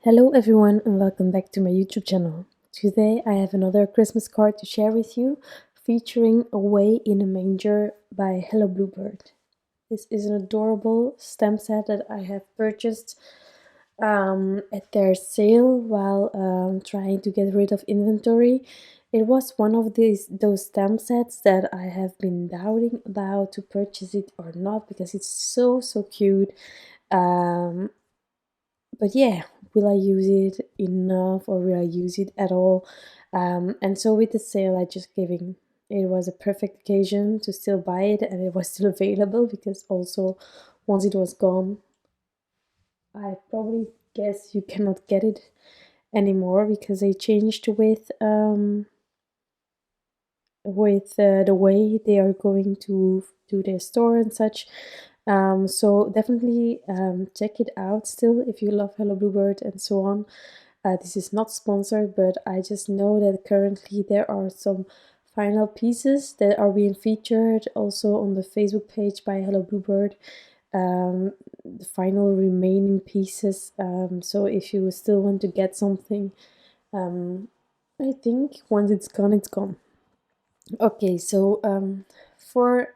Hello everyone and welcome back to my YouTube channel. Today I have another Christmas card to share with you featuring Away in a Manger by Hello Bluebird. This is an adorable stamp set that I have purchased at their sale while trying to get rid of inventory. It was one of those stamp sets that I have been doubting about to purchase it or not because it's so cute. Um, but yeah, will I use it enough or will I use it at all? And so with the sale, I just giving it was a perfect occasion to still buy it, and it was still available because also once it was gone, I probably guess you cannot get it anymore because they changed with the way they are going to do their store and such. So definitely check it out still if you love Hello Bluebird and so on. This is not sponsored, but I just know that currently there are some final pieces that are being featured also on the Facebook page by Hello Bluebird. The final remaining pieces. So if you still want to get something, I think once it's gone, it's gone. Okay, so for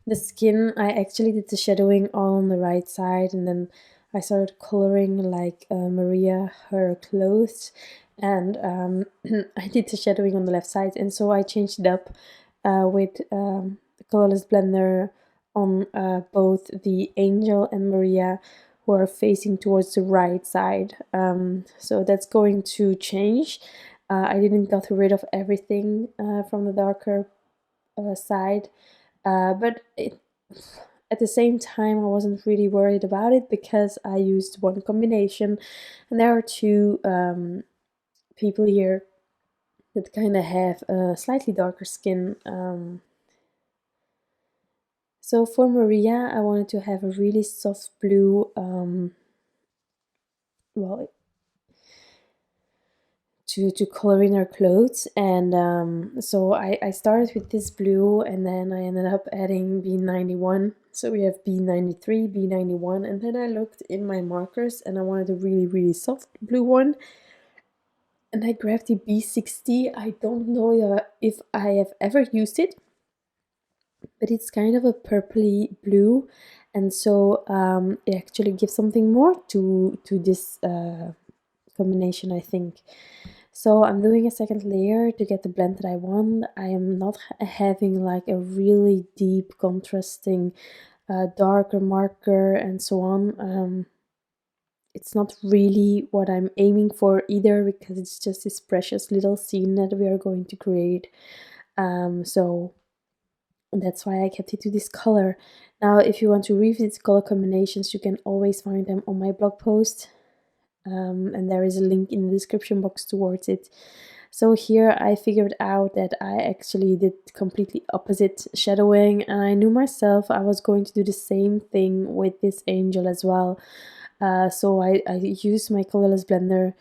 the skin, I actually did the shadowing all on the right side, and then I started coloring like Maria, her clothes, and I did the shadowing on the left side, and so I changed it up with the colorless blender on both the angel and Maria, who are facing towards the right side. So that's going to change. I didn't got rid of everything from the darker side, but at the same time I wasn't really worried about it because I used one combination, and there are two people here that kind of have a slightly darker skin. So for Maria, I wanted to have a really soft blue, well, to color in her clothes, and so I started with this blue, and then I ended up adding B91. So we have B93, B91, and then I looked in my markers and I wanted a really soft blue one, and I grabbed the B60. I don't know if I have ever used it, but it's kind of a purpley blue, and so it actually gives something more to this combination, I think. So I'm doing a second layer to get the blend that I want. I am not having like a really deep contrasting darker marker and so on. It's not really what I'm aiming for either, because it's just this precious little scene that we are going to create. So that's why I kept it to this color. Now, if you want to revisit color combinations, you can always find them on my blog post. And there is a link in the description box towards it. So here I figured out that I actually did completely opposite shadowing, and I knew myself I was going to do the same thing with this angel as well. So I used my colorless blender.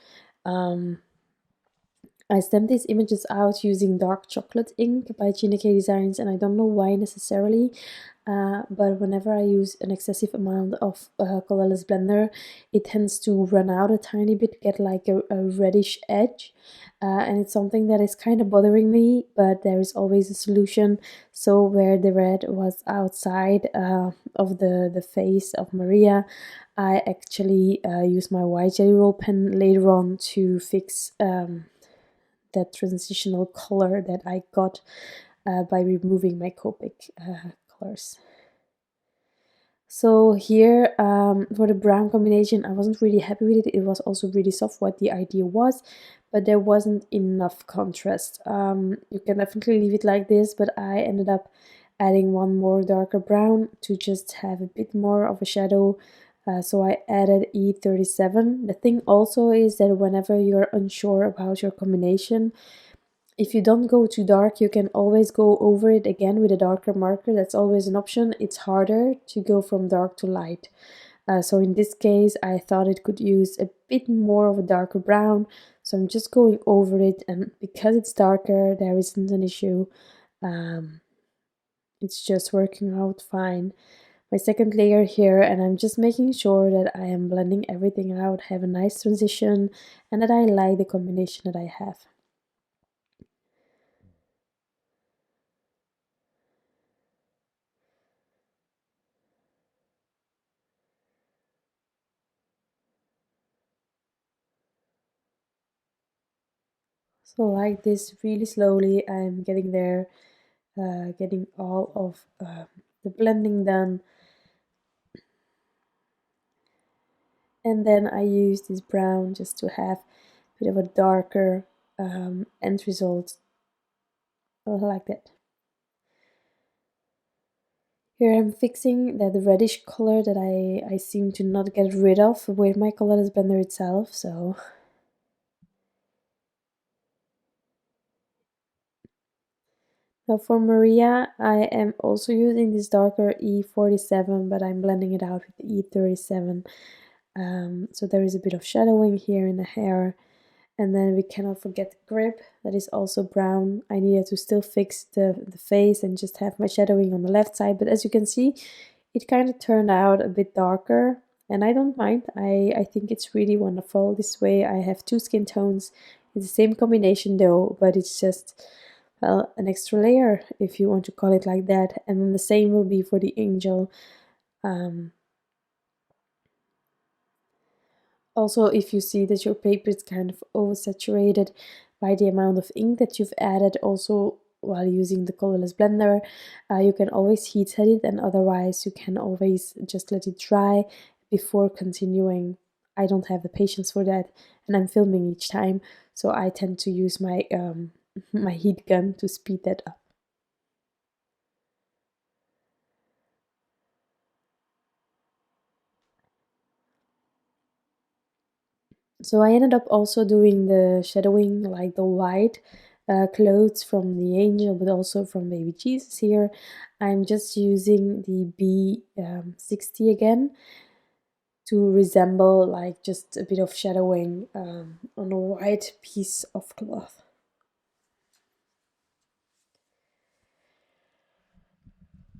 I stamped these images out using dark chocolate ink by Gina Designs, and I don't know why necessarily, but whenever I use an excessive amount of colorless blender, it tends to run out a tiny bit, get like a reddish edge, and it's something that is kind of bothering me, but there is always a solution. So where the red was outside of the face of Maria, I actually used my white jelly roll pen later on to fix that transitional color that I got by removing my Copic colors. So here for the brown combination, I wasn't really happy with it. It was also really soft, what the idea was, but there wasn't enough contrast. You can definitely leave it like this, but I ended up adding one more darker brown to just have a bit more of a shadow. So I added E37. The thing also is that whenever you're unsure about your combination, if you don't go too dark, you can always go over it again with a darker marker. That's always an option. It's harder to go from dark to light. So in this case, I thought it could use a bit more of a darker brown. So I'm just going over it, and because it's darker, there isn't an issue. It's just working out fine. my second layer here, and I'm just making sure that I am blending everything out, have a nice transition, and that I like the combination that I have. So like this, really slowly, I'm getting there, getting all of the blending done. And then I use this brown just to have a bit of a darker end result, like that. Here I'm fixing that reddish color that I seem to not get rid of with my colorless blender itself, so now for Maria, I am also using this darker E47, but I'm blending it out with E37. So there is a bit of shadowing here in the hair. And then we cannot forget the grip, that is also brown. I needed to still fix the face and just have my shadowing on the left side. But as you can see, it kind of turned out a bit darker. And I don't mind. I think it's really wonderful. This way I have two skin tones. It's the same combination though, but it's just, well, an extra layer, if you want to call it like that. And then the same will be for the angel. Also, if you see that your paper is kind of oversaturated by the amount of ink that you've added also while using the colorless blender, you can always heat set it, and otherwise you can always just let it dry before continuing. I don't have the patience for that, and I'm filming each time, so I tend to use my my heat gun to speed that up. So I ended up also doing the shadowing, like the white clothes from the angel, but also from baby Jesus here. I'm just using the B60 again to resemble like just a bit of shadowing on a white piece of cloth.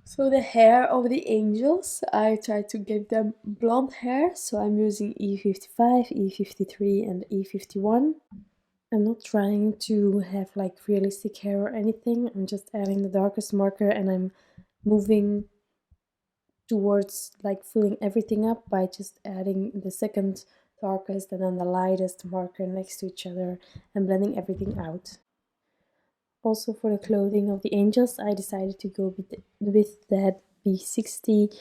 So the hair of the angels, I try to get them blonde hair, so I'm using E55, E53 and E51. I'm not trying to have like realistic hair or anything. I'm just adding the darkest marker and I'm moving towards like filling everything up by just adding the second darkest and then the lightest marker next to each other and blending everything out. Also for the clothing of the angels, I decided to go with that B60,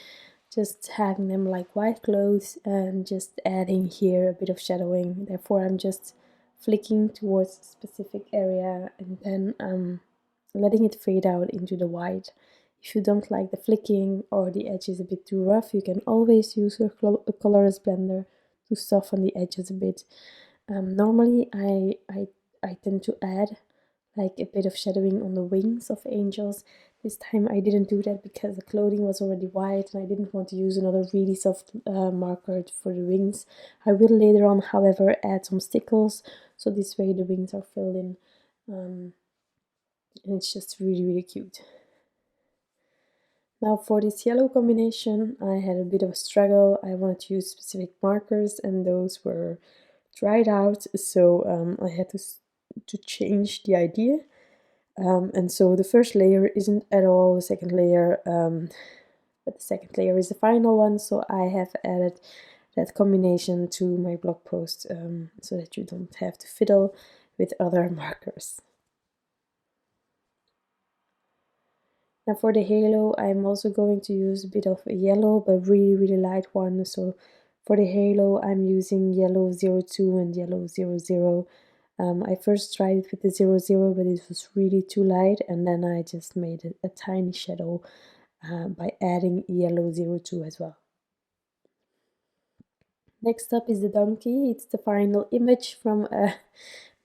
just having them like white clothes and just adding here a bit of shadowing. Therefore I'm just flicking towards a specific area and then letting it fade out into the white. If you don't like the flicking or the edge is a bit too rough, you can always use a colorless blender to soften the edges a bit. Normally I tend to add like a bit of shadowing on the wings of angels. This time I didn't do that because the clothing was already white and I didn't want to use another really soft marker for the wings. I will later on, however, add some Stickles, so this way the wings are filled in, and it's just really cute. Now for this yellow combination, I had a bit of a struggle. I wanted to use specific markers and those were dried out, so I had to change the idea. And so the first layer isn't at all the second layer, but the second layer is the final one, so I have added that combination to my blog post so that you don't have to fiddle with other markers. Now for the halo, I'm also going to use a bit of a yellow, but really light one. So for the halo, I'm using yellow 02 and yellow 00. I first tried it with the 00, but it was really too light, and then I just made a tiny shadow by adding yellow 02 as well. Next up is the donkey. It's the final image from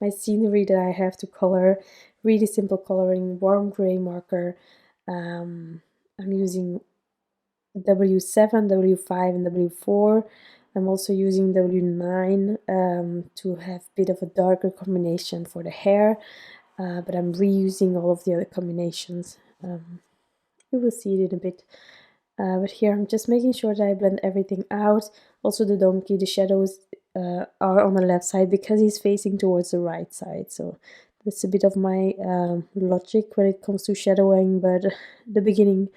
my scenery that I have to color. Really simple coloring, warm gray marker. I'm using W7, W5 and W4. I'm also using W9 to have a bit of a darker combination for the hair, but I'm reusing all of the other combinations. You will see it in a bit. But here I'm just making sure that I blend everything out. Also the donkey, the shadows are on the left side because he's facing towards the right side. So that's a bit of my logic when it comes to shadowing, but the beginning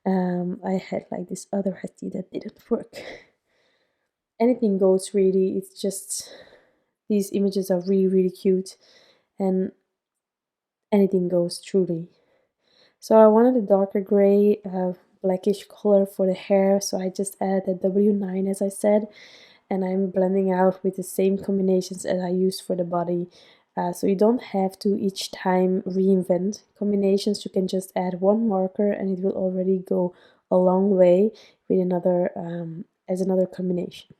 I had like this other hati that didn't work. Anything goes really, it's just, these images are really cute and anything goes truly. So I wanted a darker gray, blackish color for the hair, so I just added the W9 as I said, and I'm blending out with the same combinations as I used for the body. So you don't have to each time reinvent combinations, you can just add one marker and it will already go a long way with another as another combination.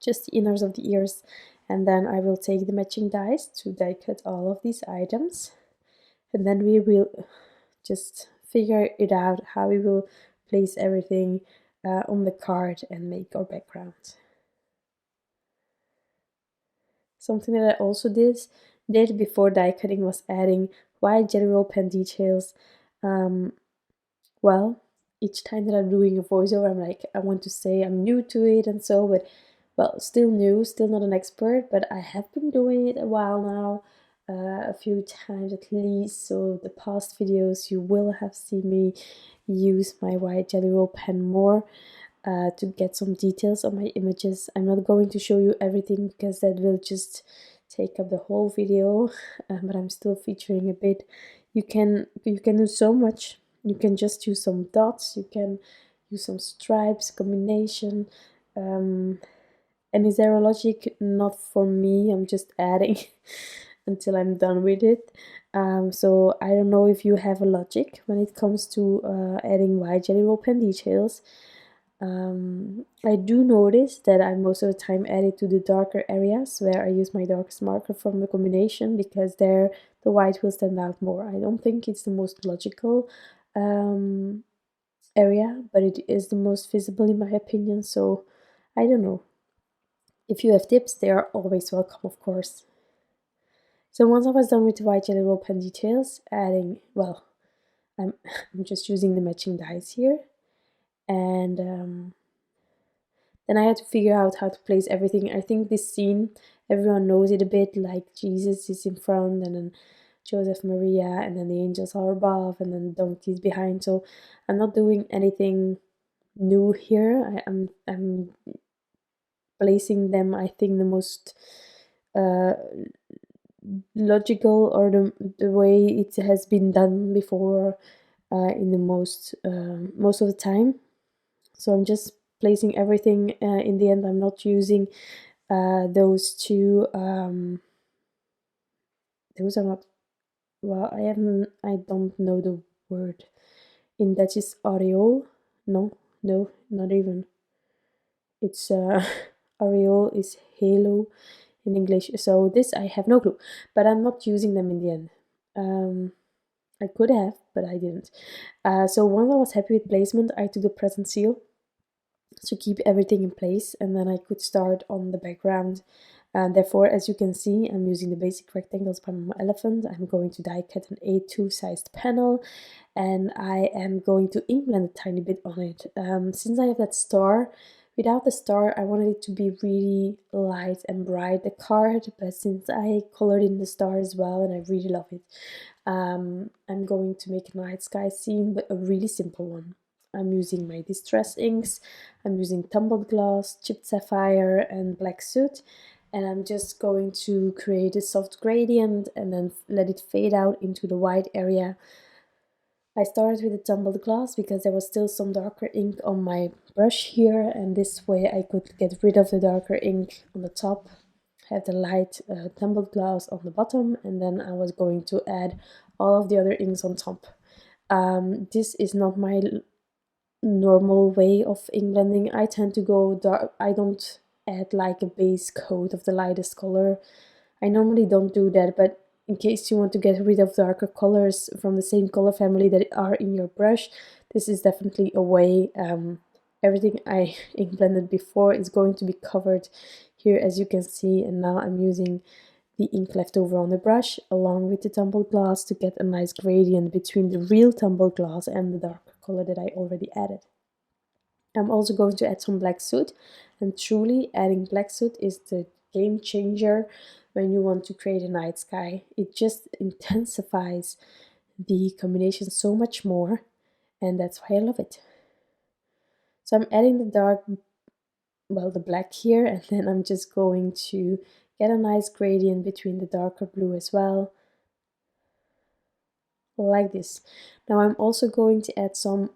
Just the inners of the ears, and then I will take the matching dies to die cut all of these items, and then we will just figure it out how we will place everything on the card and make our background. Something that I also did before die cutting was adding white jelly roll pen details. Well, each time that I'm doing a voiceover, I'm like, I want to say I'm new to it and so, but well, still new, still not an expert, but I have been doing it a while now, a few times at least. So the past videos you will have seen me use my white jelly roll pen more to get some details on my images. I'm not going to show you everything because that will just take up the whole video, but I'm still featuring a bit. You can do so much. You can just use some dots, you can use some stripes, combination, and is there a logic? Not for me, I'm just adding until I'm done with it. So I don't know if you have a logic when it comes to adding white jelly roll pen details. I do notice that I most of the time add it to the darker areas where I use my darkest marker from the combination, because there the white will stand out more. I don't think it's the most logical area, but it is the most visible in my opinion, so I don't know. If you have tips, they are always welcome, of course. So once I was done with the white jelly roll pen details, adding, well, I'm just using the matching dies here, and then I had to figure out how to place everything. I think this scene, everyone knows it a bit, like Jesus is in front, and then Joseph, Maria, and then the angels are above, and then the donkeys behind. So I'm not doing anything new here. I'm placing them, I think, the most logical, or the way it has been done before in the most of the time. So I'm just placing everything in the end. I'm not using those two, those are not, well, I don't know the word in Dutch. Is aureole? No, not even. It's aureole is halo in English, so this I have no clue, but I'm not using them in the end. I could have, but I didn't. So once I was happy with placement, I took the present seal to keep everything in place, and then I could start on the background. And therefore, as you can see, I'm using the basic rectangles by my elephant. I'm going to die cut an A2 sized panel, and I am going to ink blend a tiny bit on it. Since I have that star, without the star, I wanted it to be really light and bright, the card, but since I colored in the star as well, and I really love it, I'm going to make a night sky scene, but a really simple one. I'm using my distress inks, I'm using Tumbled gloss, chipped sapphire, and black soot, and I'm just going to create a soft gradient and then let it fade out into the white area. I started with the Tumbled gloss because there was still some darker ink on my brush here, and this way I could get rid of the darker ink on the top, have the light Tumbled gloss on the bottom, and then I was going to add all of the other inks on top. This is not my normal way of ink blending. I tend to go dark. I don't add like a base coat of the lightest color. I normally don't do that, but in case you want to get rid of darker colors from the same color family that are in your brush, this is definitely a way. Everything I ink blended before is going to be covered here, as you can see, and now I'm using the ink left over on the brush along with the Tumbled gloss to get a nice gradient between the real Tumbled gloss and the dark color that I already added. I'm also going to add some black soot, and truly adding black soot is the game changer when you want to create a night sky. It just intensifies the combination so much more, and that's why I love it. So I'm adding the dark, well, the black here, and then I'm just going to get a nice gradient between the darker blue as well, like this. Now I'm also going to add some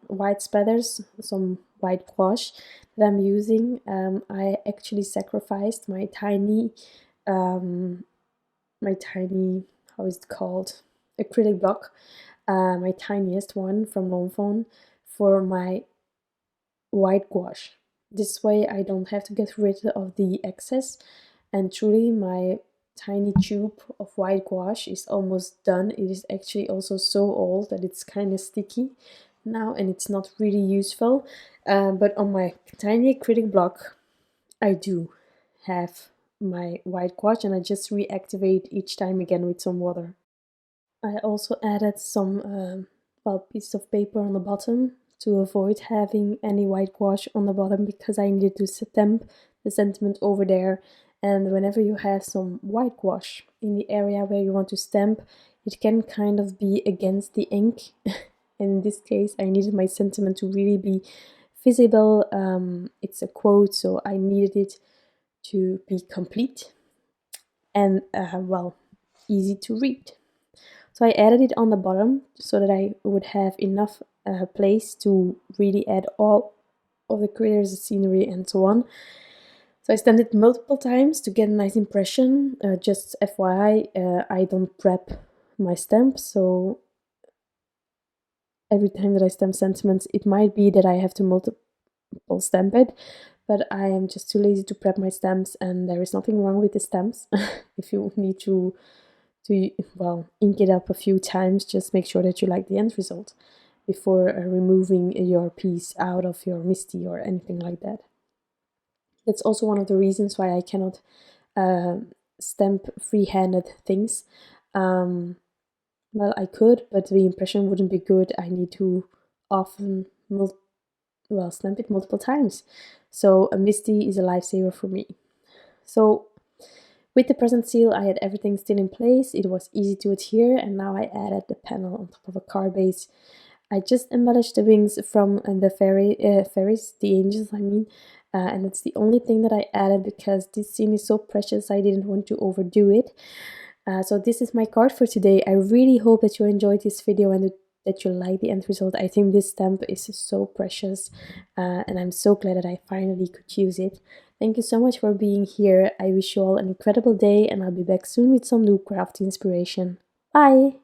white splatters, some white gouache that I'm using. I actually sacrificed my tiny, how is it called, acrylic block, my tiniest one from Longphone, for my white gouache. This way I don't have to get rid of the excess, and truly my tiny tube of white gouache is almost done. It is actually also so old that it's kind of sticky now and it's not really useful, but on my tiny acrylic block I do have my white gouache, and I just reactivate each time again with some water. I also added some piece of paper on the bottom to avoid having any white gouache on the bottom, because I needed to stamp the sentiment over there. And whenever you have some white gouache in the area where you want to stamp, it can kind of be against the ink. And in this case, I needed my sentiment to really be visible. It's a quote, so I needed it to be complete and, easy to read. So I added it on the bottom so that I would have enough place to really add all of the critters, the scenery, and so on. So I stamped it multiple times to get a nice impression. Just FYI, I don't prep my stamps, so every time that I stamp sentiments, it might be that I have to multiple stamp it, but I am just too lazy to prep my stamps, and there is nothing wrong with the stamps. If you need to ink it up a few times, just make sure that you like the end result before removing your piece out of your MISTI or anything like that. That's also one of the reasons why I cannot stamp free-handed things. Well, I could, but the impression wouldn't be good. I need to often stamp it multiple times. So a MISTI is a lifesaver for me. So with the present seal, I had everything still in place. It was easy to adhere, and now I added the panel on top of a card base. I just embellished the wings from the fairies, the angels, I mean, and that's the only thing that I added because this scene is so precious. I didn't want to overdo it. So this is my card for today. I really hope that you enjoyed this video and that you like the end result. I think this stamp is so precious, and I'm so glad that I finally could use it. Thank you so much for being here. I wish you all an incredible day, and I'll be back soon with some new craft inspiration. Bye!